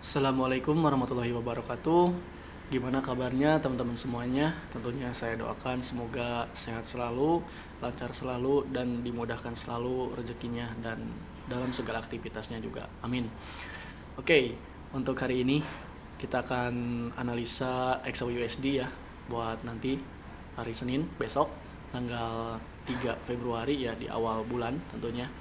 Assalamualaikum warahmatullahi wabarakatuh. Gimana kabarnya teman-teman semuanya? Tentunya saya doakan semoga sehat selalu, lancar selalu, dan dimudahkan selalu rezekinya dan dalam segala aktivitasnya juga. Amin. Oke, untuk hari ini kita akan analisa XAUUSD ya buat nanti hari Senin besok tanggal 3 Februari ya, di awal bulan tentunya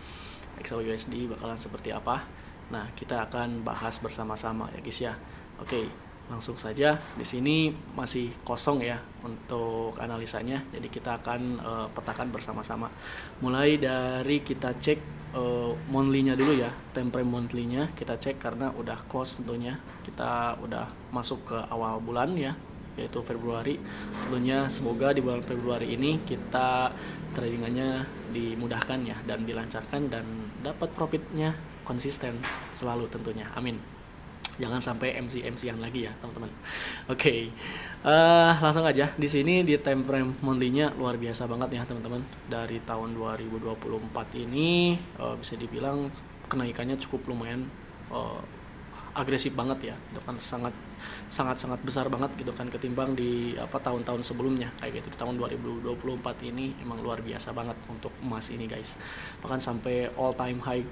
XAUUSD bakalan seperti apa. Nah, kita akan bahas bersama-sama ya guys ya. Oke, langsung saja. Di sini masih kosong ya untuk analisanya. Jadi kita akan petakan bersama-sama. Mulai dari kita cek monthly-nya dulu ya. Time frame monthly-nya kita cek karena udah close tentunya. Kita udah masuk ke awal bulan ya, yaitu Februari. Tentunya semoga di bulan Februari ini kita tradingannya dimudahkan ya dan dilancarkan dan dapat profitnya konsisten selalu tentunya. Amin. Jangan sampai MC-MC-an lagi ya teman-teman. Oke, langsung aja. Di sini di time frame monthly-nya luar biasa banget ya teman-teman. Dari tahun 2024 ini bisa dibilang kenaikannya cukup lumayan agresif banget ya. Itu kan sangat besar banget gitu kan ketimbang di tahun-tahun sebelumnya kayak gitu. Di tahun 2024 ini emang luar biasa banget untuk emas ini guys. Bahkan sampai all time high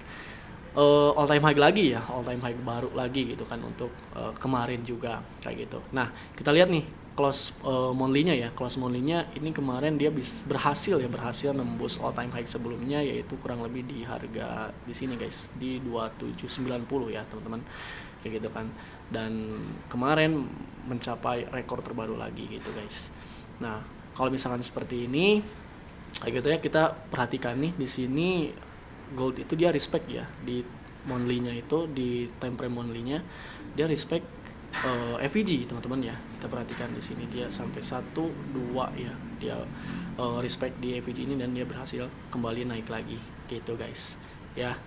lagi ya, all time high baru lagi gitu kan untuk kemarin juga kayak gitu. Nah, kita lihat nih close monthly-nya ya. Close monthly-nya ini kemarin dia berhasil nembus all time high sebelumnya, yaitu kurang lebih di harga di sini guys, di 2790 ya, teman-teman. Kayak gitu kan. Dan kemarin mencapai rekor terbaru lagi gitu guys. Nah, kalau misalkan seperti ini kayak gitu ya, kita perhatikan nih di sini gold itu dia respect ya di monthly-nya, itu di time frame monthly-nya dia respect FVG teman-teman ya. Kita perhatikan di sini dia sampai 1 2 ya, dia respect di FVG ini dan dia berhasil kembali naik lagi gitu guys ya.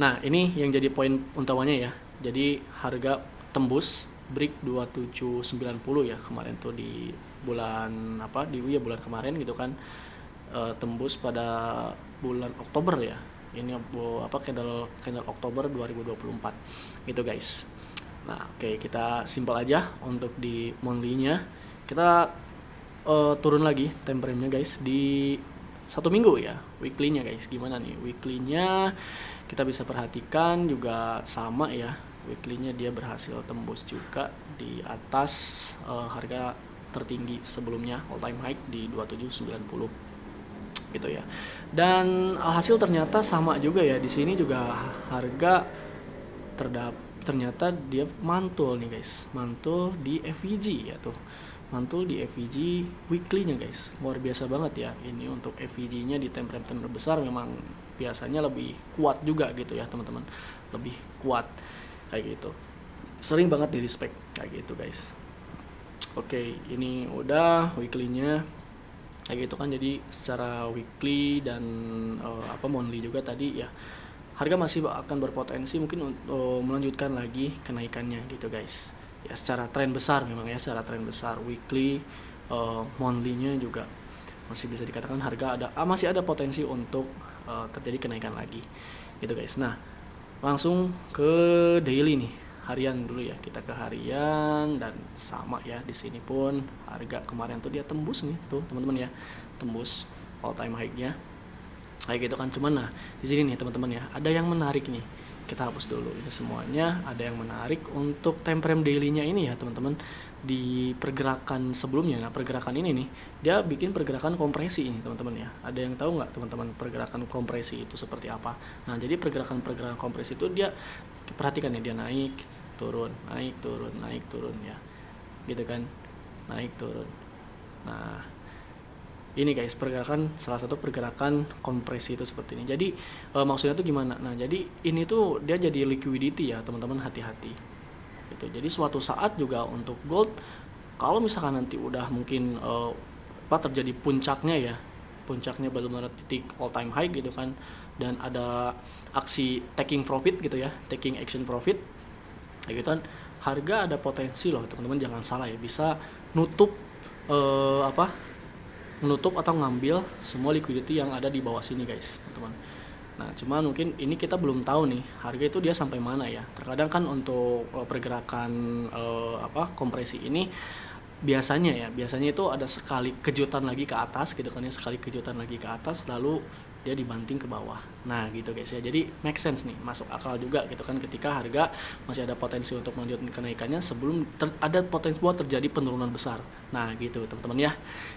Nah, ini yang jadi poin utamanya ya. Jadi harga tembus break 2790 ya kemarin tuh di bulan bulan kemarin gitu kan, tembus pada bulan Oktober ya. Ini candle Oktober 2024 gitu guys. Nah, oke, kita simpel aja untuk di monthly-nya. Kita turun lagi time frame-nya guys di 1 minggu ya, weekly-nya guys. Gimana nih weekly-nya? Kita bisa perhatikan juga sama ya. Weekly-nya dia berhasil tembus juga di atas harga tertinggi sebelumnya, all time high di 2790 gitu ya. Dan alhasil ternyata sama juga ya, di sini juga harga ternyata dia mantul nih guys, mantul di FVG ya tuh, mantul di FVG weekly-nya guys. Luar biasa banget ya ini untuk FVG-nya di time frame besar, memang biasanya lebih kuat juga gitu ya teman-teman, lebih kuat kayak gitu, sering banget di respect kayak gitu guys. Oke, ini udah weekly-nya kayak gitu kan. Jadi secara weekly dan monthly juga tadi ya, harga masih akan berpotensi mungkin melanjutkan lagi kenaikannya gitu guys ya, secara tren besar memang ya, secara tren besar weekly monthly-nya juga masih bisa dikatakan harga masih ada potensi untuk terjadi kenaikan lagi gitu guys. Nah, langsung ke daily nih, harian dulu ya. Kita ke harian dan sama ya, di sini pun harga kemarin tuh dia tembus nih tuh teman-teman ya, tembus all time high-nya kayak gitu kan. Cuman nah di sini nih teman-teman ya, ada yang menarik nih. Kita hapus dulu ini semuanya. Ada yang menarik untuk time frame daily-nya ini ya teman-teman, di pergerakan sebelumnya. Nah, pergerakan ini nih dia bikin pergerakan kompresi ini teman-teman ya. Ada yang tahu nggak teman-teman pergerakan kompresi itu seperti apa? Nah, jadi pergerakan kompresi itu dia perhatikan ya, dia naik turun naik turun naik turun ya gitu kan, naik turun. Nah, ini guys salah satu pergerakan kompresi itu seperti ini. Jadi maksudnya tuh gimana? Nah, jadi ini tuh dia jadi liquidity ya teman-teman, hati-hati gitu. Jadi suatu saat juga untuk gold, kalau misalkan nanti udah mungkin terjadi puncaknya ya, puncaknya benar-benar titik all time high gitu kan, dan ada aksi taking profit gitu ya, taking action profit kayak gitu kan, harga ada potensi loh teman-teman, jangan salah ya, bisa nutup menutup atau ngambil semua liquidity yang ada di bawah sini guys teman-teman. Nah, cuman mungkin ini kita belum tahu nih harga itu dia sampai mana ya. Terkadang kan untuk pergerakan kompresi ini biasanya itu ada sekali kejutan lagi ke atas gitu kan ya, sekali kejutan lagi ke atas lalu dia dibanting ke bawah. Nah gitu guys ya, jadi make sense nih, masuk akal juga gitu kan ketika harga masih ada potensi untuk melanjutkan kenaikannya sebelum ada potensi buat terjadi penurunan besar. Nah gitu teman-teman ya,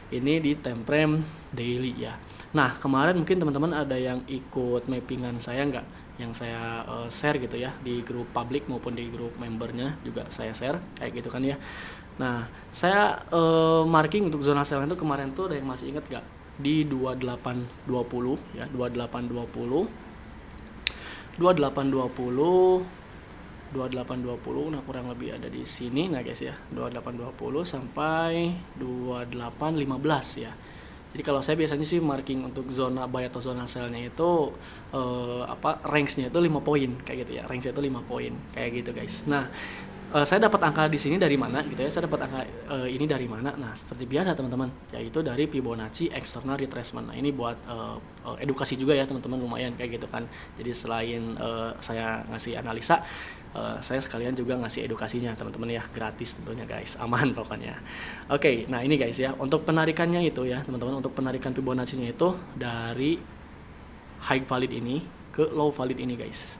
ini di time frame daily ya. Nah kemarin mungkin teman-teman ada yang ikut mappingan saya nggak, yang saya share gitu ya di grup publik maupun di grup membernya juga saya share kayak gitu kan ya. Nah saya marking untuk zona sell itu kemarin tuh ada yang masih inget nggak, di 2820 ya, 2820 nah kurang lebih ada di sini nah guys ya, 2820 sampai 2815 ya. Jadi kalau saya biasanya sih marking untuk zona buy atau zona sell-nya itu range-nya itu 5 poin kayak gitu ya. Range-nya itu 5 poin kayak gitu guys. Nah, saya dapat angka di sini dari mana gitu ya. Saya dapat angka ini dari mana? Nah, seperti biasa teman-teman, yaitu dari Fibonacci external retracement. Nah, ini buat edukasi juga ya teman-teman, lumayan kayak gitu kan. Jadi selain saya ngasih analisa, saya sekalian juga ngasih edukasinya teman-teman ya, gratis tentunya guys, aman pokoknya. Oke, nah ini guys ya, untuk penarikannya itu ya teman-teman, untuk penarikan Fibonacci-nya itu dari high valid ini ke low valid ini guys,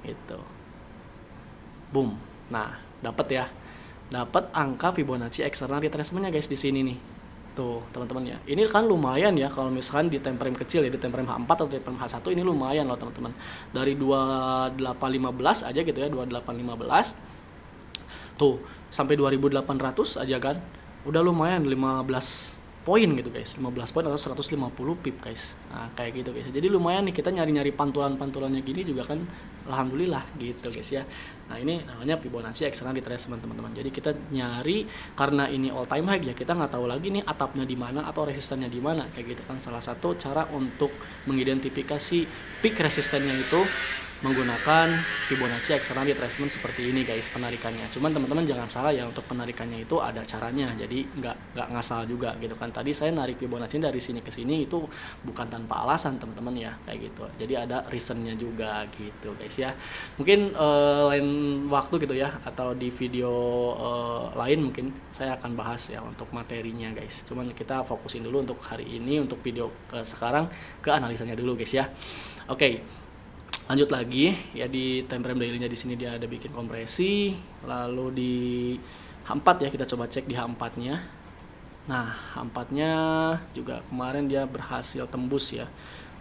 itu, boom. Nah dapat ya, dapat angka Fibonacci external retracement-nya guys di sini nih. Tuh teman-teman ya, ini kan lumayan ya kalau misalkan di time frame kecil ya, di time frame H4 atau time frame H1 ini lumayan loh teman-teman. Dari 2815 aja gitu ya, 2815 tuh sampai 2800 aja kan, udah lumayan 15 poin gitu guys, 15 poin atau 150 pip guys. Nah kayak gitu guys, jadi lumayan nih kita nyari-nyari pantulan-pantulannya gini juga kan, alhamdulillah gitu guys ya. Nah ini namanya Fibonacci external retracement teman-teman. Jadi kita nyari karena ini all time high ya, kita nggak tahu lagi nih atapnya di mana atau resistannya di mana kayak gitu kan. Salah satu cara untuk mengidentifikasi peak resistannya itu menggunakan Fibonacci external retracement seperti ini guys penarikannya. Cuman teman-teman jangan salah ya, untuk penarikannya itu ada caranya, jadi nggak ngasal juga gitu kan. Tadi saya narik Fibonacci dari sini ke sini itu bukan tanpa alasan teman-teman ya kayak gitu, jadi ada reasonnya juga gitu guys ya. Mungkin lain waktu gitu ya, atau di video lain mungkin saya akan bahas ya untuk materinya guys. Cuman kita fokusin dulu untuk hari ini, untuk video sekarang ke analisanya dulu guys ya. Oke. Lanjut lagi ya, di time frame daily-nya di sini dia ada bikin kompresi, lalu di H4 ya, kita coba cek di H4-nya. Nah, H4-nya juga kemarin dia berhasil tembus ya.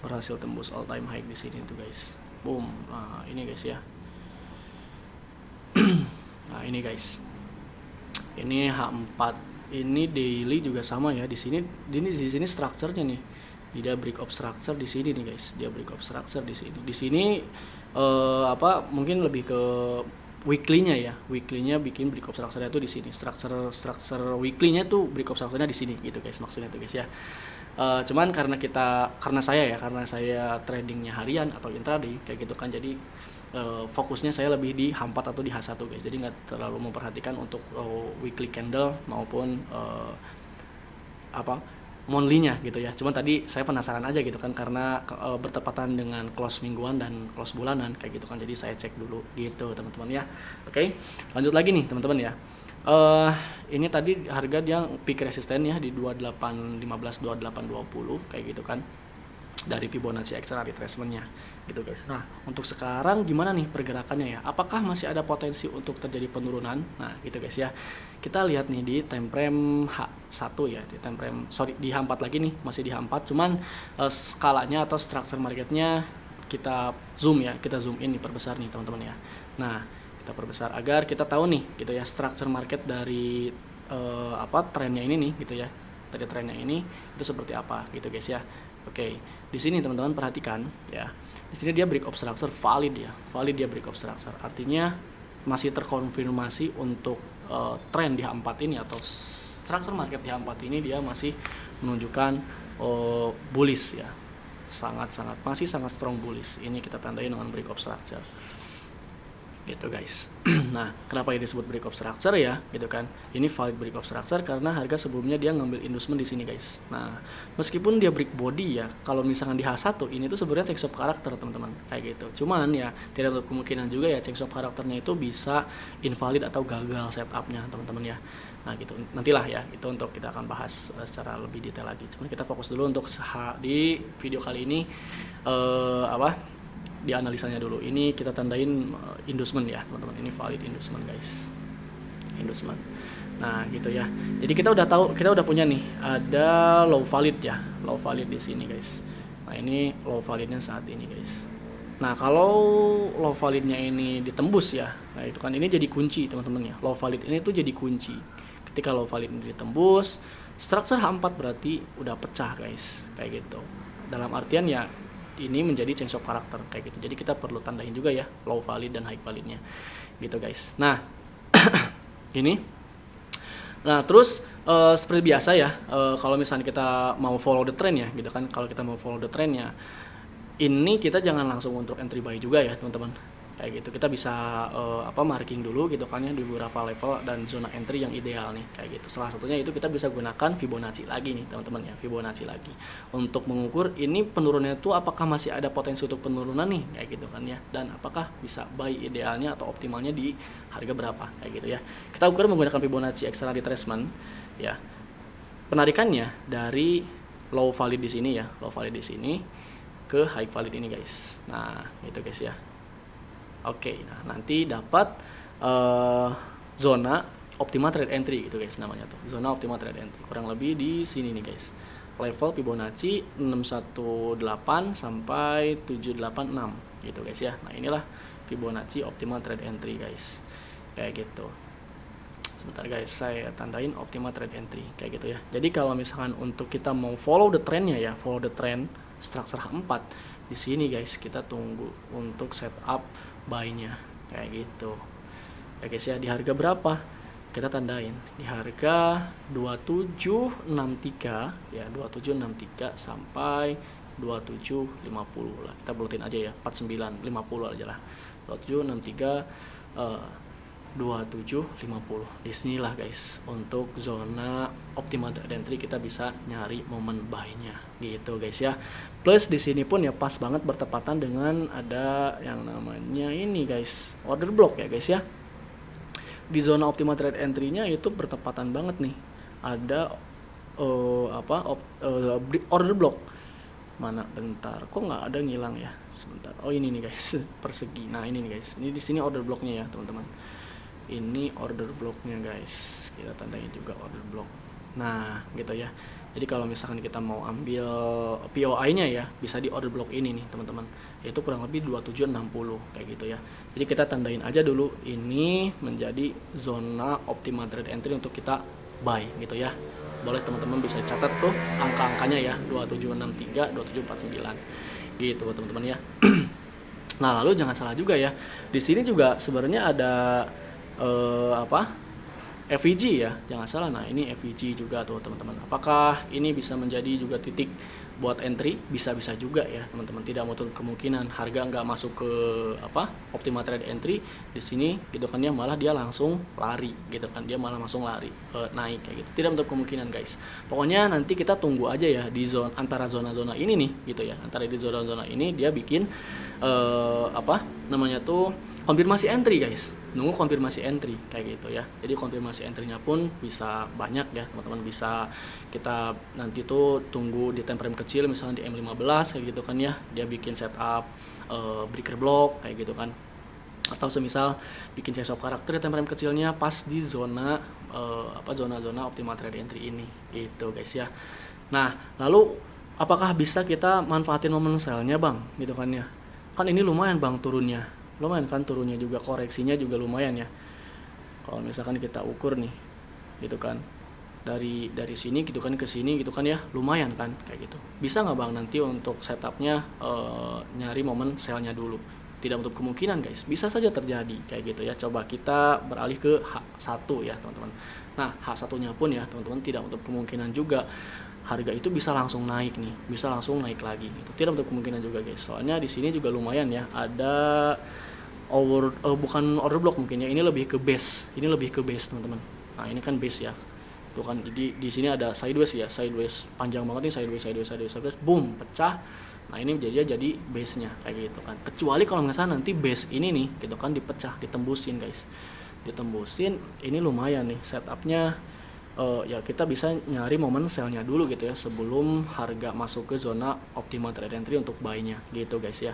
Berhasil tembus all time high di sini tuh guys. Boom. Nah, ini guys ya. Nah, ini guys. Ini H4. Ini daily juga sama ya di sini. Di sini structure-nya nih. Dia break of structure di sini nih guys, dia break of structure di sini. Di sini mungkin lebih ke weekly-nya ya, weekly-nya bikin break of structure-nya tuh di sini. Structure weekly-nya tuh break of structure-nya di sini gitu guys, maksudnya tuh guys ya. Cuman karena saya tradingnya harian atau intraday kayak gitu kan, jadi fokusnya saya lebih di H4 atau di H1 guys. Jadi nggak terlalu memperhatikan untuk weekly candle maupun monthly-nya gitu ya. Cuman tadi saya penasaran aja gitu kan, karena bertepatan dengan close mingguan dan close bulanan kayak gitu kan. Jadi saya cek dulu gitu teman-teman ya. Oke, lanjut lagi nih teman-teman ya. Ini tadi harga dia peak resisten ya di 2815 2820 kayak gitu kan, dari Fibonacci external retracement-nya gitu guys. Nah, untuk sekarang gimana nih pergerakannya ya? Apakah masih ada potensi untuk terjadi penurunan? Nah, gitu guys ya. Kita lihat nih di time frame H1 ya, di H4 lagi nih, masih di H4, cuman skalanya atau structure marketnya kita zoom ya, kita zoom in, diperbesar nih teman-teman ya. Nah, kita perbesar agar kita tahu nih gitu ya, structure market dari trennya ini nih gitu ya. Dari trennya ini itu seperti apa gitu guys ya. Oke, di sini teman-teman perhatikan ya. Di sini dia break of structure valid ya. Valid dia break of structure. Artinya masih terkonfirmasi untuk tren di H4 ini atau structure market di H4 ini dia masih menunjukkan bullish ya. Sangat sangat strong bullish. Ini kita tandai dengan break of structure. gitu guys. Nah, kenapa ini disebut break of structure ya, gitu kan? Ini valid break of structure karena harga sebelumnya dia ngambil inducement di sini guys. Nah, meskipun dia break body ya, kalau misalkan di H1 ini tuh sebenarnya change of karakter teman-teman, kayak gitu. Cuman ya tidak ada kemungkinan juga ya change of karakternya itu bisa invalid atau gagal setupnya teman-teman ya. Nah gitu, nantilah ya, itu untuk kita akan bahas secara lebih detail lagi. Cuman kita fokus dulu untuk di video kali ini di analisanya dulu. Ini kita tandain inducement ya teman-teman, ini valid inducement guys, inducement. Nah gitu ya, jadi kita udah tahu, kita udah punya nih ada low valid ya, low valid di sini guys. Nah ini low validnya saat ini guys. Nah kalau low validnya ini ditembus ya, nah itu kan ini jadi kunci teman-teman ya, low valid ini tuh jadi kunci. Ketika low valid ini ditembus, structure H4 berarti udah pecah guys, kayak gitu. Dalam artian ya ini menjadi change of character kayak gitu. Jadi kita perlu tandain juga ya low valid dan high validnya gitu guys. Nah ini, nah terus seperti biasa ya, kalau misalnya kita mau follow the trend ya gitu kan, kalau kita mau follow the trendnya ini kita jangan langsung untuk entry buy juga ya teman-teman, kayak gitu. Kita bisa marking dulu gitu kan ya di beberapa level dan zona entry yang ideal nih, kayak gitu. Salah satunya itu kita bisa gunakan Fibonacci lagi nih teman-teman ya, Fibonacci lagi untuk mengukur ini penurunannya tuh apakah masih ada potensi untuk penurunan nih, kayak gitu kan ya, dan apakah bisa buy idealnya atau optimalnya di harga berapa, kayak gitu ya. Kita ukur menggunakan Fibonacci external retracement ya, penarikannya dari low valid di sini ya, low valid di sini ke high valid ini guys. Nah gitu guys ya. Oke, nah nanti dapat zona optimal trade entry gitu guys namanya tuh. Zona optimal trade entry kurang lebih di sini nih guys. Level Fibonacci 618 sampai 786 gitu guys ya. Nah, inilah Fibonacci optimal trade entry guys. Kayak gitu. Sebentar guys, saya tandain optimal trade entry kayak gitu ya. Jadi kalau misalkan untuk kita mau follow the trendnya ya, follow the trend structure H4 di sini guys, kita tunggu untuk setup buy-nya kayak gitu ya guys ya. Di harga berapa kita tandain, di harga 2763 ya, 2763 sampai 2750 lah, kita bulutin aja ya, 4950 aja lah, 2763 2750 di sinilah guys untuk zona optimal trade entry. Kita bisa nyari momen buy-nya gitu guys ya. Plus di sini pun ya pas banget bertepatan dengan ada yang namanya ini guys, order block ya guys ya. Di zona optimal trade entry-nya itu bertepatan banget nih, ada order block. Mana bentar, kok nggak ada, ngilang ya sebentar. Oh ini nih guys, persegi. Nah ini nih guys, ini di sini order blocknya ya teman-teman. Ini order blocknya guys, kita tandain juga order block. Nah gitu ya, jadi kalau misalkan kita mau ambil POI-nya ya, bisa di order block ini nih teman-teman, yaitu kurang lebih 2760 kayak gitu ya. Jadi kita tandain aja dulu ini menjadi zona optimal trade entry untuk kita buy gitu ya. Boleh teman-teman bisa catat tuh angka-angkanya ya, 2763 2749 gitu teman-teman ya. Nah lalu jangan salah juga ya, di sini juga sebenarnya ada FVG ya, jangan salah. Nah ini FVG juga tuh teman-teman. Apakah ini bisa menjadi juga titik buat entry? Bisa-bisa juga ya teman-teman, tidak menutup kemungkinan harga nggak masuk ke optimal trade entry di sini gitu kan ya, malah dia langsung lari gitu kan, dia malah langsung lari naik kayak gitu. Tidak menutup kemungkinan guys. Pokoknya nanti kita tunggu aja ya di zona antara zona-zona ini nih gitu ya, antara di zona-zona ini dia bikin konfirmasi entry guys, nunggu konfirmasi entry kayak gitu ya. Jadi konfirmasi entry-nya pun bisa banyak ya teman-teman, bisa kita nanti tuh tunggu di time frame kecil misalnya di M15 kayak gitu kan ya, dia bikin setup breaker block kayak gitu kan, atau semisal bikin change of character di time frame kecilnya pas di zona zona-zona optimal trade entry ini gitu guys ya. Nah lalu apakah bisa kita manfaatin momen sell-nya bang gitu kan ya, kan ini lumayan bang turunnya, lumayan kan turunnya juga, koreksinya juga lumayan ya. Kalau misalkan kita ukur nih gitu kan, dari sini gitu kan ke sini gitu kan ya, lumayan kan kayak gitu. Bisa nggak bang nanti untuk setupnya nyari momen sell-nya dulu? Tidak menutup kemungkinan guys, bisa saja terjadi kayak gitu ya. Coba kita beralih ke H1 ya teman-teman. Nah H1-nya pun ya teman-teman, tidak menutup kemungkinan juga harga itu bisa langsung naik nih, bisa langsung naik lagi gitu. Tidak menutup kemungkinan juga guys. Soalnya di sini juga lumayan ya, ada bukan order block mungkin ya, ini lebih ke base, teman-teman. Nah ini kan base ya, tuh kan. Jadi di sini ada sideways ya, sideways panjang banget nih, sideways, boom, pecah. Nah ini jadi base nya kayak gitu kan. Kecuali kalau misalnya nanti base ini nih gitu kan dipecah, ditembusin guys, ini lumayan nih setupnya. Ya kita bisa nyari momen sellnya dulu gitu ya, sebelum harga masuk ke zona optimal trade entry untuk buy-nya gitu guys ya.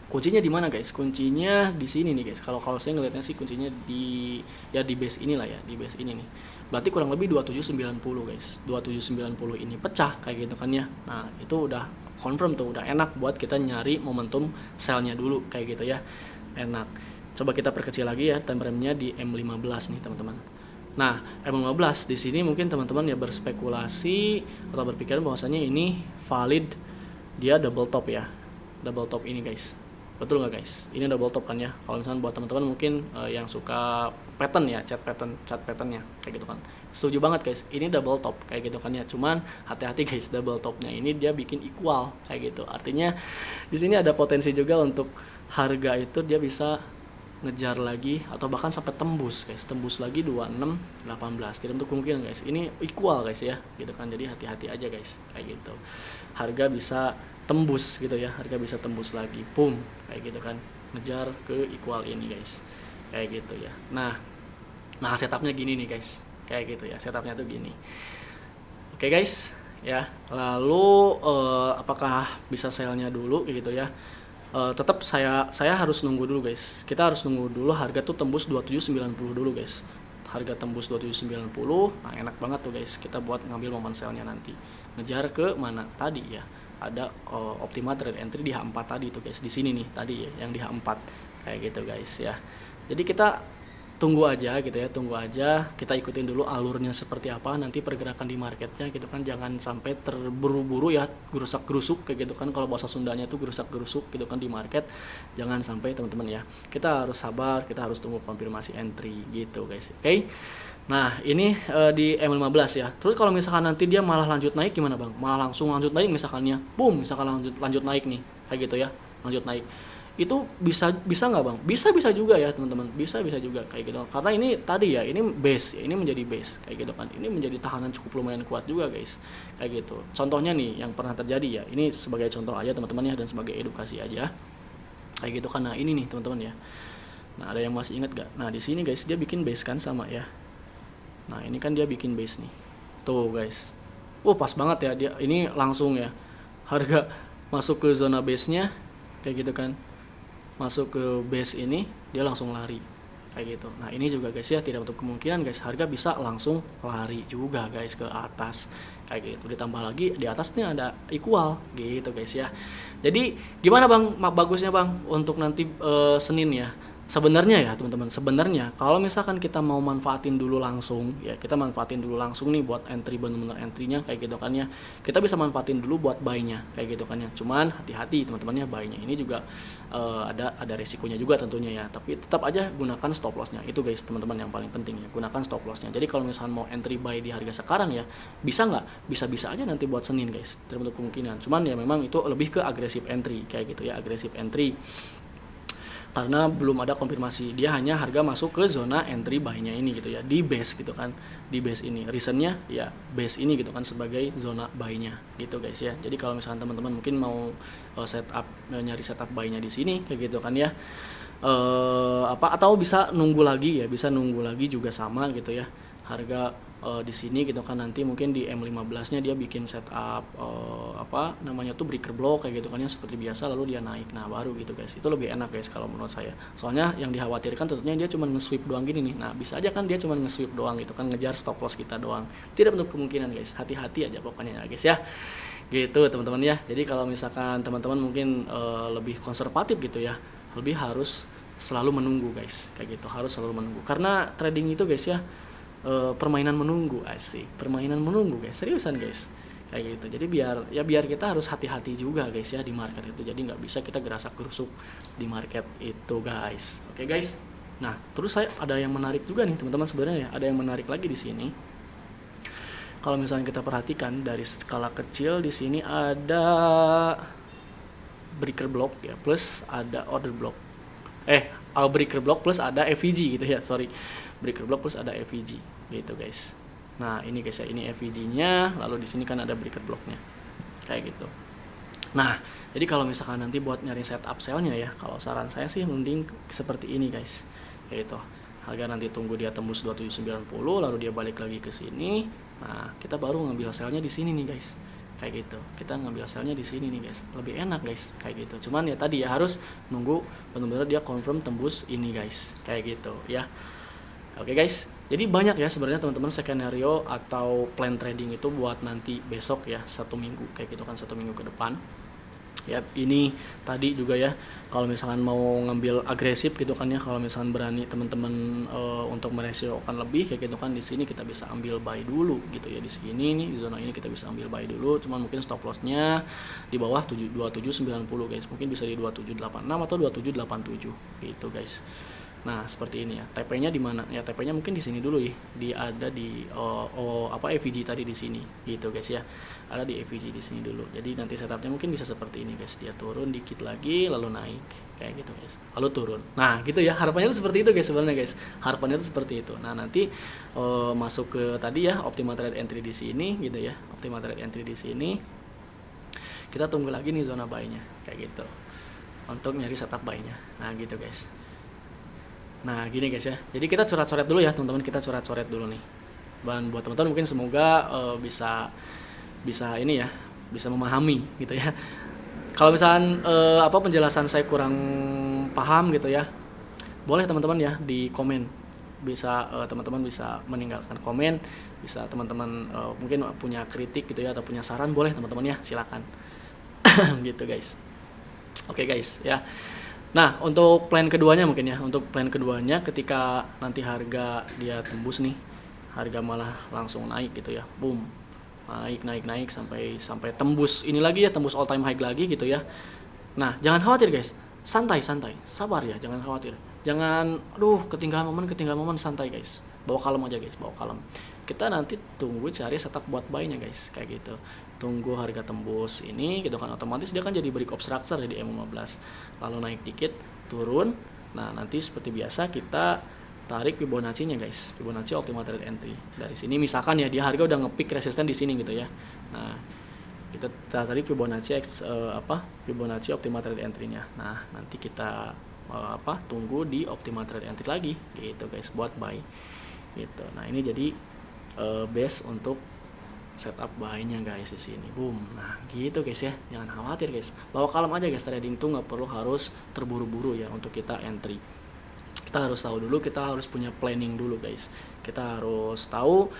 Kuncinya di mana guys? Kuncinya di sini nih guys. Kalau saya ngelihatnya sih kuncinya di base inilah ya, di base ini nih. Berarti kurang lebih 2790 guys. 2790 ini pecah kayak gitu kan ya. Nah, itu udah confirm tuh, udah enak buat kita nyari momentum sell-nya dulu kayak gitu ya. Enak. Coba kita perkecil lagi ya time frame-nya di M15 nih, teman-teman. Nah, M15 di sini mungkin teman-teman ya berspekulasi atau berpikiran bahwasanya ini valid, dia double top ya. Double top ini guys. Betul nggak guys? Ini double top kan ya. Kalau misalnya buat teman-teman mungkin yang suka pattern ya, chart patternnya kayak gitu kan. Setuju banget guys. Ini double top kayak gitu kan ya. Cuman hati-hati guys, double topnya ini dia bikin equal kayak gitu. Artinya di sini ada potensi juga untuk harga itu dia bisa ngejar lagi atau bahkan sampai tembus guys, tembus lagi 2618. Tidak untuk kemungkinan guys, ini equal guys ya gitu kan. Jadi hati-hati aja guys kayak gitu. Harga bisa tembus gitu ya, harga bisa tembus lagi, boom kayak gitu kan, ngejar ke equal ini guys kayak gitu ya. Nah setupnya gini nih guys, kayak gitu ya, setupnya tuh gini. Oke guys ya, lalu apakah bisa sell-nya dulu gitu ya? Tetap saya harus nunggu dulu guys. Kita harus nunggu dulu harga tuh tembus 2790 dulu guys. Harga tembus 2790, nah enak banget tuh guys. Kita buat ngambil momen sell-nya nanti. Ngejar ke mana tadi ya? Ada optimal trade entry di H4 tadi tuh guys. Di sini nih tadi ya, yang di H4 kayak gitu guys ya. Jadi kita tunggu aja gitu ya, kita ikutin dulu alurnya seperti apa nanti pergerakan di marketnya gitu kan. Jangan sampai terburu-buru ya, gerusak-gerusuk kayak gitu kan. Kalau bahasa Sundanya tuh gerusak-gerusuk gitu kan di market. Jangan sampai teman-teman ya, kita harus sabar, kita harus tunggu konfirmasi entry gitu guys. Oke. Nah ini di M15 ya. Terus kalau misalkan nanti dia malah lanjut naik gimana bang? Malah langsung lanjut naik misalkannya, boom, misalkan lanjut naik nih kayak gitu ya, lanjut naik. Itu bisa nggak bang? Bisa juga ya teman-teman, bisa juga kayak gitu. Karena ini tadi ya, ini base ya, ini menjadi base kayak gitu kan. Ini menjadi tahanan cukup lumayan kuat juga guys kayak gitu. Contohnya nih yang pernah terjadi ya, ini sebagai contoh aja teman-teman ya, dan sebagai edukasi aja kayak gitu kan. Nah ini nih teman-teman ya. Nah ada yang masih ingat gak? Nah di sini guys dia bikin base kan sama ya. Nah ini kan dia bikin base nih, tuh guys. Pas banget ya, dia ini langsung ya, harga masuk ke zona base nya kayak gitu kan, masuk ke base ini dia langsung lari kayak gitu. Nah ini juga guys ya, tidak untuk kemungkinan guys, harga bisa langsung lari juga guys ke atas kayak gitu. Ditambah lagi di atasnya ada equal gitu guys ya. Jadi gimana bang, bagusnya bang untuk nanti Senin ya? Sebenarnya ya teman-teman, sebenarnya kalau misalkan kita mau manfaatin dulu langsung ya, kita manfaatin dulu langsung nih buat entry, bener-bener entry-nya kayak gitu kan ya. Kita bisa manfaatin dulu buat buy-nya kayak gitu kan ya. Cuman hati-hati teman-temannya, buy-nya ini juga ada resikonya juga tentunya ya. Tapi tetap aja gunakan stop loss-nya. Itu guys teman-teman yang paling penting ya, gunakan stop loss-nya. Jadi kalau misalkan mau entry buy di harga sekarang ya, bisa nggak? Bisa aja nanti buat Senin guys, terbentuk kemungkinan. Cuman ya memang itu lebih ke agresif entry kayak gitu ya, agresif entry. Karena belum ada konfirmasi, dia hanya harga masuk ke zona entry buy-nya ini gitu ya, di base gitu kan, di base ini reasonnya ya, base ini gitu kan sebagai zona buy-nya gitu guys ya. Jadi kalau misalkan teman-teman mungkin mau nyari setup buy-nya di sini kayak gitu kan ya, atau bisa nunggu lagi ya, bisa nunggu lagi juga sama gitu ya, harga di sini gitu kan. Nanti mungkin di M15-nya dia bikin setup breaker block kayak gitu kan ya, seperti biasa, lalu dia naik. Nah baru gitu guys, itu lebih enak guys kalau menurut saya. Soalnya yang dikhawatirkan tentunya dia cuma nge-sweep doang gini nih. Nah bisa aja kan dia cuma nge-sweep doang gitu kan, ngejar stop loss kita doang. Tidak menutup kemungkinan guys, hati-hati aja pokoknya ya guys ya. Gitu teman-teman ya. Jadi kalau misalkan teman-teman mungkin lebih konservatif gitu ya, lebih harus selalu menunggu guys kayak gitu, harus selalu menunggu. Karena trading itu guys ya, permainan menunggu, asik, permainan menunggu guys, seriusan guys kayak gitu. Jadi biar kita harus hati-hati juga guys ya di market itu. Jadi nggak bisa kita gerasak gerusuk di market itu guys. Oke guys. Nah terus ada yang menarik juga nih teman-teman sebenarnya ya, ada yang menarik lagi di sini. Kalau misalnya kita perhatikan dari skala kecil di sini ada breaker block ya, plus ada order block breaker block plus ada FVG gitu ya, sorry, breaker block plus ada FVG gitu guys. Nah ini guys ya, ini FVG-nya, lalu di sini kan ada breaker blocknya kayak gitu. Nah jadi kalau misalkan nanti buat nyari setup sell-nya ya, kalau saran saya sih mending seperti ini guys, yaitu harga nanti tunggu dia tembus 2790 lalu dia balik lagi ke sini. Nah kita baru ngambil sell-nya di sini nih guys, kayak gitu. Kita ngambil sell-nya di sini nih guys, lebih enak guys kayak gitu. Cuman ya tadi ya harus nunggu benar-benar dia confirm tembus ini guys, kayak gitu ya. Oke guys, jadi banyak ya sebenarnya teman-teman skenario atau plan trading itu buat nanti besok ya, 1 minggu kayak gitu kan, 1 minggu ke depan. Ya ini tadi juga ya, kalau misalkan mau ngambil agresif gitu kan ya, kalau misalkan berani teman-teman untuk meresiokan lebih kayak gitu kan, di sini kita bisa ambil buy dulu gitu ya, di sini nih di zona ini kita bisa ambil buy dulu, cuman mungkin stop lossnya di bawah 2790 guys, mungkin bisa di 2786 atau 2787 gitu guys. Nah seperti ini ya, TP-nya di mana ya, TP-nya mungkin di sini dulu ya, ada di FVG tadi di sini gitu guys ya, ada di FVG di sini dulu. Jadi nanti setupnya mungkin bisa seperti ini guys, dia turun dikit lagi lalu naik kayak gitu guys, lalu turun. Nah gitu ya, harapannya itu seperti itu guys sebenarnya guys, harapannya itu seperti itu. Nah nanti masuk ke tadi ya, optimal trade entry di sini gitu ya, optimal trade entry di sini. Kita tunggu lagi nih zona buy-nya kayak gitu untuk nyari setup buy-nya. Nah gitu guys. Nah gini guys ya, jadi kita coret-coret dulu ya teman-teman, kita coret-coret dulu nih. Dan buat teman-teman mungkin semoga bisa ini ya, bisa memahami gitu ya. Kalau misalkan penjelasan saya kurang paham gitu ya, boleh teman-teman ya di komen, bisa teman-teman bisa meninggalkan komen, bisa teman-teman mungkin punya kritik gitu ya atau punya saran, boleh teman-teman ya, silakan. Gitu guys. Oke guys ya. Nah untuk plan keduanya mungkin ya, untuk plan keduanya ketika nanti harga dia tembus nih, harga malah langsung naik gitu ya, boom, naik sampai tembus ini lagi ya, tembus all time high lagi gitu ya. Nah jangan khawatir guys, santai sabar ya, jangan khawatir, jangan ketinggalan momen, santai guys, bawa kalem aja guys, bawa kalem. Kita nanti tunggu cari setup buat buy-nya guys, kayak gitu. Tunggu harga tembus ini gitu kan, otomatis dia kan jadi break of structure di M15, lalu naik dikit turun. Nah nanti seperti biasa kita tarik Fibonacci-nya guys, Fibonacci optimal trade entry dari sini. Misalkan ya dia harga udah nge-pick resisten di sini gitu ya, nah kita tarik Fibonacci Fibonacci optimal trade entry-nya. Nah nanti kita tunggu di optimal trade entry lagi gitu guys buat buy gitu. Nah ini jadi base untuk setup buy-nya guys di sini, boom. Nah gitu guys ya, jangan khawatir guys, bawa kalem aja guys. Trading tuh nggak perlu harus terburu-buru ya untuk kita entry. Kita harus tahu dulu, kita harus punya planning dulu guys. Kita harus tahu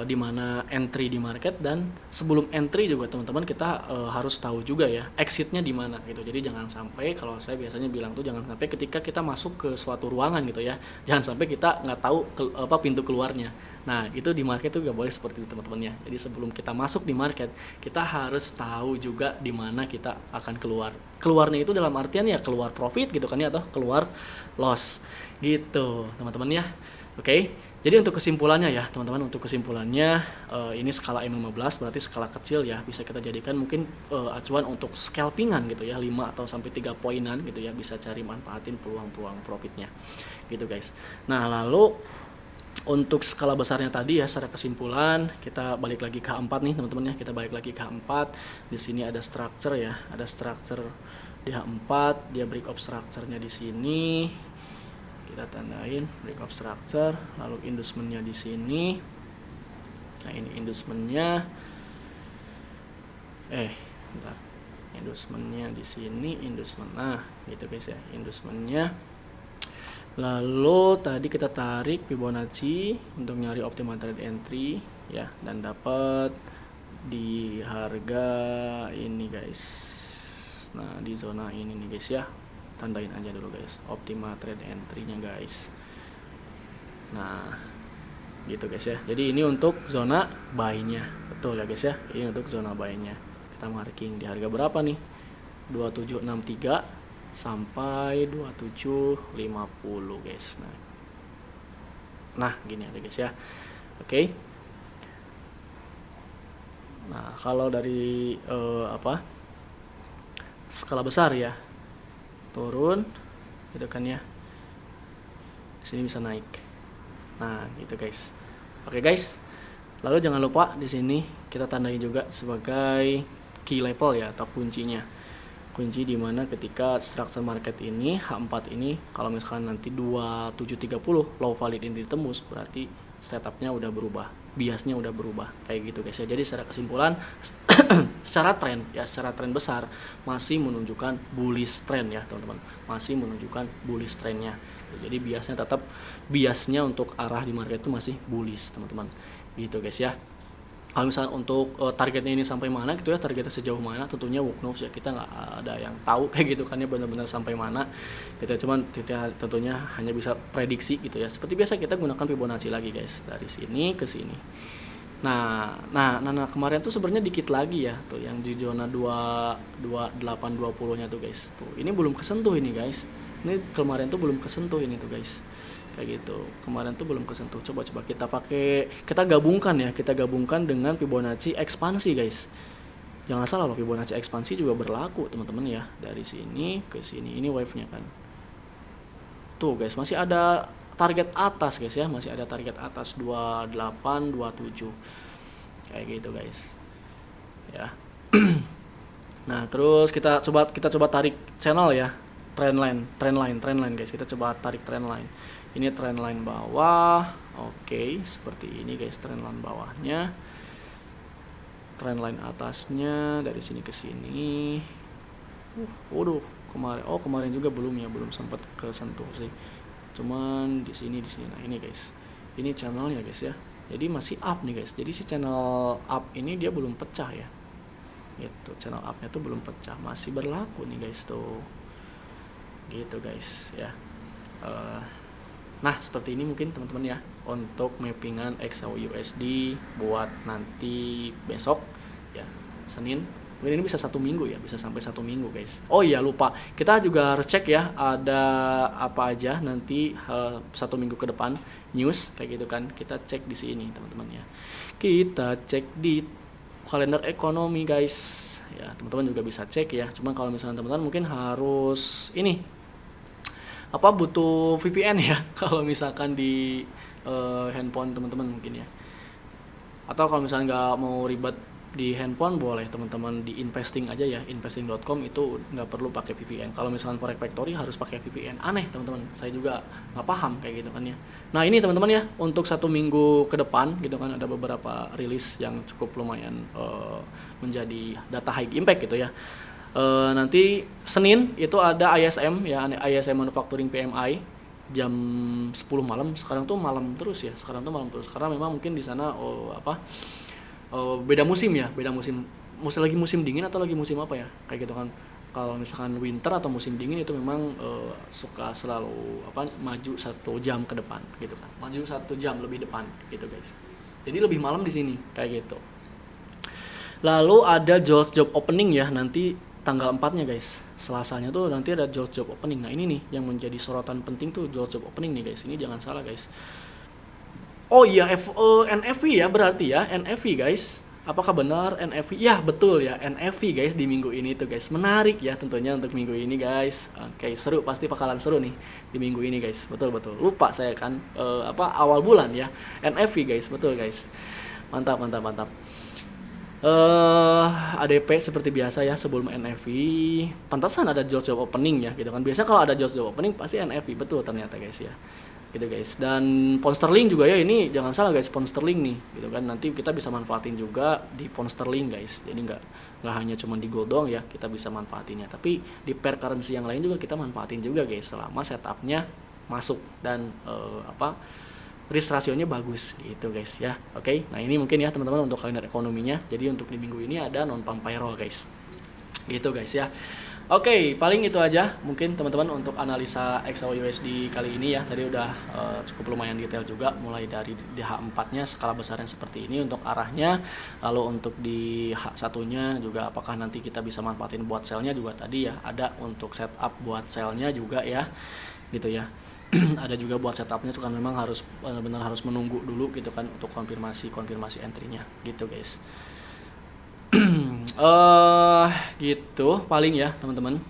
di mana entry di market, dan sebelum entry juga teman-teman kita harus tahu juga ya exitnya di mana gitu. Jadi jangan sampai, kalau saya biasanya bilang tuh jangan sampai ketika kita masuk ke suatu ruangan gitu ya, jangan sampai kita nggak tahu pintu keluarnya. Nah itu di market tuh nggak boleh seperti itu teman-teman ya. Jadi sebelum kita masuk di market, kita harus tahu juga di mana kita akan keluar. Keluarnya itu dalam artian ya keluar profit gitu kan ya, atau keluar loss gitu teman-teman ya. Oke, jadi untuk kesimpulannya ya teman-teman, untuk kesimpulannya ini skala M15 berarti skala kecil ya, bisa kita jadikan mungkin acuan untuk scalpingan gitu ya, 5 atau sampai 3 poinan gitu ya, bisa cari manfaatin peluang-peluang profitnya gitu guys. Nah lalu untuk skala besarnya tadi ya, secara kesimpulan kita balik lagi ke H4 nih teman-teman ya, kita balik lagi ke H4. Di sini ada structure ya, ada structure di H4, dia break of structure-nya di sini. Kita tandain break of structure, lalu inducement-nya di sini. Nah ini inducement-nya, bentar, inducement-nya di sini, inducement. Nah gitu guys ya, inducement-nya. Lalu tadi kita tarik Fibonacci untuk nyari optimal trade entry ya, dan dapat di harga ini guys. Nah di zona ini nih guys ya, tandain aja dulu guys optimal trade entry-nya guys. Nah gitu guys ya, jadi ini untuk zona buy-nya, betul ya guys ya, ini untuk zona buy-nya. Kita marking di harga berapa nih, 2763 sampai 2750 guys. Nah gini aja guys ya. Oke. Nah kalau dari skala besar ya, turun gitu kan ya. Sini bisa naik. Nah, gitu guys. Oke guys. Lalu jangan lupa di sini kita tandai juga sebagai key level ya, atau kuncinya. Kunci dimana ketika structure market ini H4 ini kalau misalkan nanti 2730 low valid ini ditembus, berarti setupnya udah berubah, biasnya udah berubah kayak gitu guys ya. Jadi secara kesimpulan secara tren besar masih menunjukkan bullish trend ya teman-teman, masih menunjukkan bullish trendnya. Jadi biasnya untuk arah di market itu masih bullish teman-teman gitu guys ya. Kalau misalnya untuk targetnya ini sampai mana gitu ya, targetnya sejauh mana, tentunya who knows ya, kita nggak ada yang tahu kayak gitu kan ya, benar-benar sampai mana gitu. Cuman kita tentunya hanya bisa prediksi gitu ya. Seperti biasa kita gunakan Fibonacci lagi guys, dari sini ke sini. Nah kemarin tuh sebenarnya dikit lagi ya tuh yang di zona 2820 nya tuh guys. Tuh ini belum kesentuh ini guys. Ini kemarin tuh belum kesentuh ini tuh guys. Kayak gitu. Kemarin tuh belum kesentuh. Coba kita gabungkan dengan Fibonacci ekspansi guys. Jangan salah loh, Fibonacci ekspansi juga berlaku teman-teman ya. Dari sini ke sini, ini wave-nya kan. Tuh guys, masih ada target atas guys ya, masih ada target atas 2827. Kayak gitu guys. Ya. Nah, terus kita coba tarik channel ya. Trendline guys. Kita coba tarik trendline. Ini trendline bawah. Oke, seperti ini guys trendline bawahnya. Trendline atasnya dari sini ke sini. Waduh, kemarin juga belum sempat kesentuh sih. Cuman di sini. Nah, ini guys. Ini channelnya guys ya. Jadi masih up nih guys. Jadi si channel up ini dia belum pecah ya. Gitu, channel up-nya tuh belum pecah, masih berlaku nih guys tuh. Gitu guys ya. Nah seperti ini mungkin teman-teman ya untuk mappingan XAUUSD buat nanti besok ya, Senin. Mungkin ini bisa 1 minggu ya, bisa sampai 1 minggu guys. Oh iya lupa, kita juga harus cek ya ada apa aja nanti 1 minggu ke depan news kayak gitu kan. Kita cek di sini teman-teman ya. Kita cek di kalender ekonomi guys ya, teman-teman juga bisa cek ya. Cuman kalau misalnya teman-teman mungkin harus butuh VPN ya kalau misalkan di handphone teman-teman mungkin ya. Atau kalau misalnya nggak mau ribet di handphone, boleh teman-teman di investing aja ya, investing.com itu nggak perlu pakai VPN. Kalau misalkan Forex Factory harus pakai VPN, aneh teman-teman, saya juga nggak paham kayak gitu kan ya. Nah ini teman-teman ya, untuk 1 minggu ke depan gitu kan ada beberapa rilis yang cukup lumayan menjadi data high impact gitu ya. Nanti Senin itu ada ISM ya, ISM Manufacturing PMI jam 10 malam. Sekarang tuh malam terus karena memang mungkin di sana beda musim ya, lagi musim dingin atau lagi musim apa ya kayak gitu kan. Kalau misalkan winter atau musim dingin itu memang suka selalu maju 1 jam ke depan gitu kan, maju 1 jam lebih depan gitu guys. Jadi lebih malam di sini kayak gitu. Lalu ada Jolt Job Opening ya, nanti tanggal 4-nya guys, Selasanya tuh nanti ada Jolt Job Opening. Nah ini nih yang menjadi sorotan penting tuh, Jolt Job Opening nih guys. Ini jangan salah guys. Oh iya, NFV ya berarti ya, NFV guys. Apakah benar NFV? Ya betul ya, NFV guys di minggu ini tuh guys. Menarik ya tentunya untuk minggu ini guys. Oke, seru, pasti bakalan seru nih di minggu ini guys. Betul. Lupa saya kan awal bulan ya. NFV guys, betul guys. Mantap. ADP seperti biasa ya sebelum NFV. Pantasan ada Jolt Job Opening ya gitu kan. Biasanya kalau ada Jolt Job Opening pasti NFV, betul ternyata guys ya. Gitu guys. Dan pound sterling juga ya, ini jangan salah guys, pound sterling nih gitu kan. Nanti kita bisa manfaatin juga di pound sterling guys. Jadi nggak hanya cuma di gold doang ya kita bisa manfaatinnya, tapi di pair currency yang lain juga kita manfaatin juga guys, selama setupnya masuk dan risk rasionya bagus gitu guys ya. Oke. Nah ini mungkin ya teman-teman untuk kalender ekonominya. Jadi untuk di minggu ini ada non farm payroll guys. Gitu guys ya. Oke, paling itu aja mungkin teman-teman untuk analisa XAUUSD kali ini ya. Tadi udah cukup lumayan detail juga, mulai dari H4-nya skala besarnya seperti ini untuk arahnya. Lalu untuk di H1-nya juga apakah nanti kita bisa manfaatin buat sell-nya juga tadi ya. Ada untuk setup buat sell-nya juga ya. Gitu ya. Ada juga buat setupnya, kan memang harus benar-benar harus menunggu dulu gitu kan untuk konfirmasi entry-nya gitu guys. Gitu paling ya teman-teman.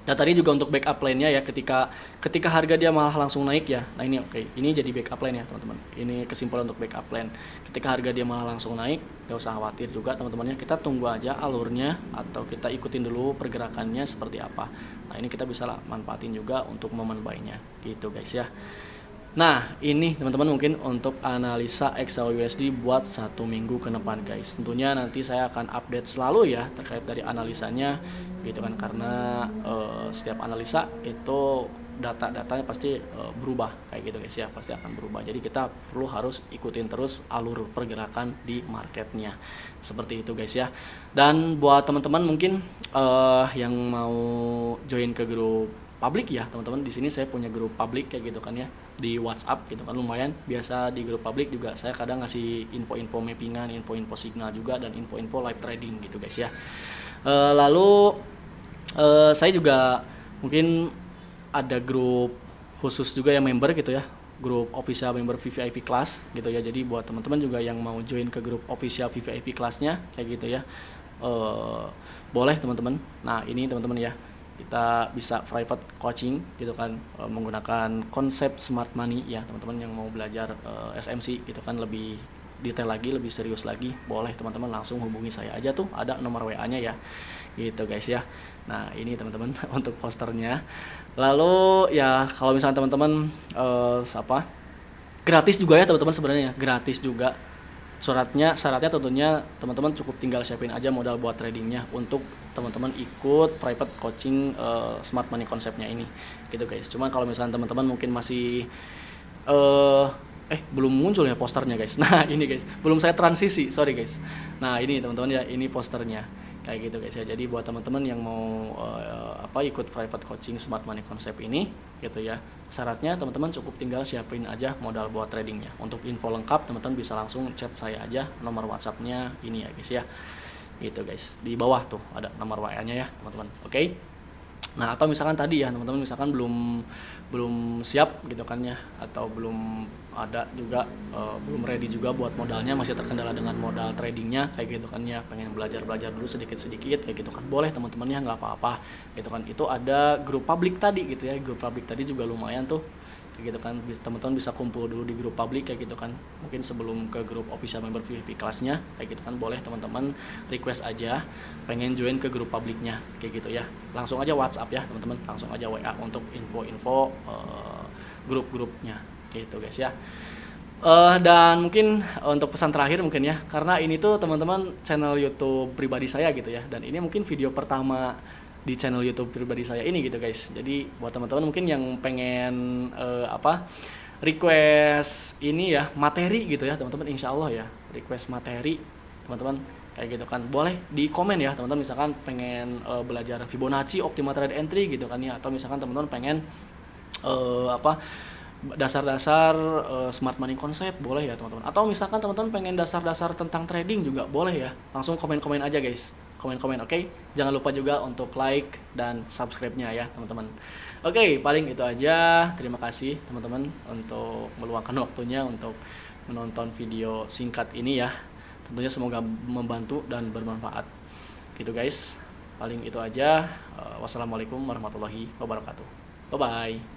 Dan tadi juga untuk backup plan-nya ya, ketika ketika harga dia malah langsung naik ya. Nah ini oke, ini jadi backup plan ya teman-teman. Ini kesimpulan untuk backup plan. Ketika harga dia malah langsung naik, gak usah khawatir juga teman-temannya. Kita tunggu aja alurnya atau kita ikutin dulu pergerakannya seperti apa. Nah ini kita bisa lah manfaatin juga untuk momen buy-nya gitu guys ya. Nah, ini teman-teman mungkin untuk analisa XAUUSD buat 1 minggu ke depan guys. Tentunya nanti saya akan update selalu ya terkait dari analisanya gitu kan, karena setiap analisa itu data-datanya pasti berubah kayak gitu guys ya, pasti akan berubah. Jadi kita perlu harus ikutin terus alur pergerakan di marketnya. Seperti itu guys ya. Dan buat teman-teman mungkin yang mau join ke grup publik ya teman-teman, di sini saya punya grup publik kayak gitu kan ya, di WhatsApp gitu kan, lumayan biasa. Di grup publik juga saya kadang ngasih info-info mappingan, info-info signal juga, dan info-info live trading gitu guys ya. Lalu saya juga mungkin ada grup khusus juga yang member gitu ya, grup official member VVIP class gitu ya. Jadi buat teman-teman juga yang mau join ke grup official VVIP classnya kayak gitu ya, boleh teman-teman. Nah ini teman-teman ya, kita bisa private coaching gitu kan, menggunakan konsep smart money ya teman-teman. Yang mau belajar SMC gitu kan, lebih detail lagi, lebih serius lagi, boleh teman-teman langsung hubungi saya aja tuh, ada nomor WA-nya ya gitu guys ya. Nah ini teman-teman untuk posternya. Lalu ya kalau misalnya teman-teman gratis juga ya teman-teman, sebenarnya gratis juga. Syaratnya tentunya teman-teman cukup tinggal siapin aja modal buat tradingnya untuk teman-teman ikut private coaching smart money konsepnya ini gitu guys. Cuman kalau misalnya teman-teman mungkin masih belum muncul ya posternya guys. Nah ini guys, belum saya transisi, sorry guys. Nah ini teman-teman ya, ini posternya kayak gitu guys ya. Jadi buat teman-teman yang mau ikut private coaching smart money konsep ini gitu ya, syaratnya teman-teman cukup tinggal siapin aja modal buat tradingnya. Untuk info lengkap teman-teman bisa langsung chat saya aja, nomor WhatsApp-nya ini ya guys ya gitu guys, di bawah tuh ada nomor WA-nya ya teman-teman. Oke. Nah atau misalkan tadi ya teman-teman, misalkan belum siap gitu kan ya, atau belum ada juga belum ready juga buat modalnya, masih terkendala dengan modal tradingnya kayak gitu kan ya, pengen belajar dulu sedikit kayak gitu kan, boleh teman-temannya, nggak apa-apa gitu kan. Itu ada grup publik tadi gitu ya, grup publik tadi juga lumayan tuh kayak gitu kan. Teman-teman bisa kumpul dulu di grup publik kayak gitu kan, mungkin sebelum ke grup official member VIP kelasnya kayak gitu kan. Boleh teman-teman request aja pengen join ke grup publiknya kayak gitu ya, langsung aja WhatsApp ya teman-teman, langsung aja WA untuk info-info grup-grupnya gitu guys ya. Dan mungkin untuk pesan terakhir mungkin ya, karena ini tuh teman-teman channel YouTube pribadi saya gitu ya, dan ini mungkin video pertama di channel YouTube pribadi saya ini gitu guys. Jadi buat teman-teman mungkin yang pengen request ini ya, materi gitu ya teman-teman, insya Allah ya, request materi teman-teman kayak gitu kan, boleh di komen ya teman-teman. Misalkan pengen belajar Fibonacci, optimal trade entry gitu kan ya, atau misalkan teman-teman pengen dasar-dasar smart money konsep, boleh ya teman-teman. Atau misalkan teman-teman pengen dasar-dasar tentang trading juga boleh ya, langsung komen-komen aja guys, komen-komen. Oke. Jangan lupa juga untuk like dan subscribe-nya ya teman-teman. Oke, paling itu aja. Terima kasih teman-teman untuk meluangkan waktunya untuk menonton video singkat ini ya. Tentunya semoga membantu dan bermanfaat gitu guys. Paling itu aja. Wassalamualaikum warahmatullahi wabarakatuh. Bye bye.